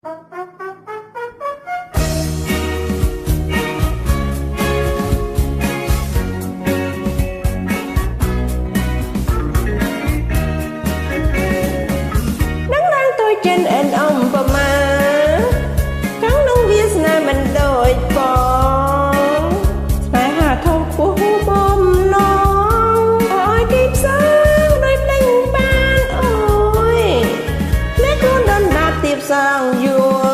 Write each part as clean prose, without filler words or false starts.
trên anh ông và má cắn nông viên này mình đôi bò phải hà thông của hú bom non ôi kim sáng đôi đánh ban ôi nét luôn đơn đạp tiếp sang vuông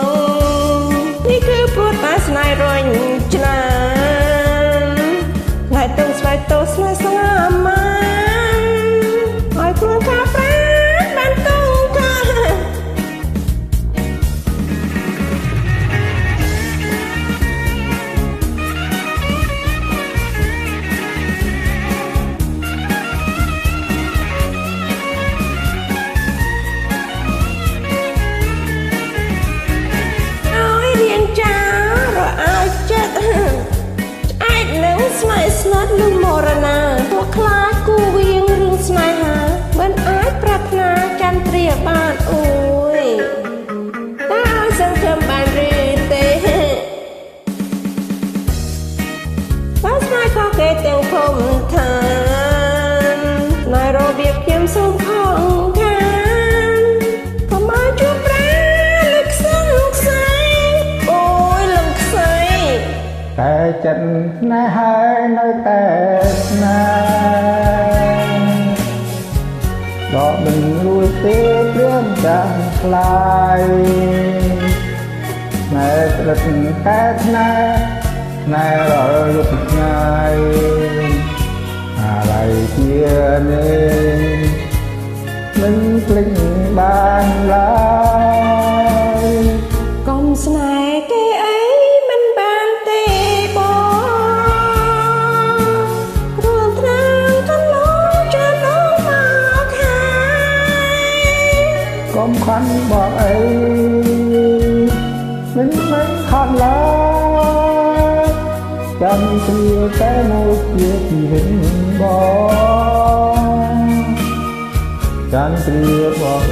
นี่คือพูดมาสนายรอยจนหลายตรงสลายโตสลายสงามันเอ้ยกลัวข้าพระบ้านต้องស្នាត់លុំមរណាពួកខ្លាចគូវៀងរឿងស្នេហាមិនអាចប្រាថ្នាចន្ទ្រាបានអូយតើឲ្យសង្ឃឹមបានឬទេបើស្នេហ៍ខុសគេទាំងភូមិឋានណៃរបៀបខ្ញុំសូមខំខានកុំឲ្យជួបប្រាលឹកសឹងខ្សែអូយលំខ្សែតែចិត្តស្នេហានៅតែស្នេហ៍ដកមិនលួចទេព្រាមចាំខ្លាយស្នេហ៍ស្រិតតែស្នេហ៍ស្នេហ៍រលត់ឆ្ងាយអាឡ័យជានេះមិនភ្លេចបានឡើយកុំស្នេហ៍គេអីមិនបានទេកុំខន់บอกអីមិនខាត់ឡើយចាំគ្រាតែមួយជាជីវិតបងចាំគ្រាบอก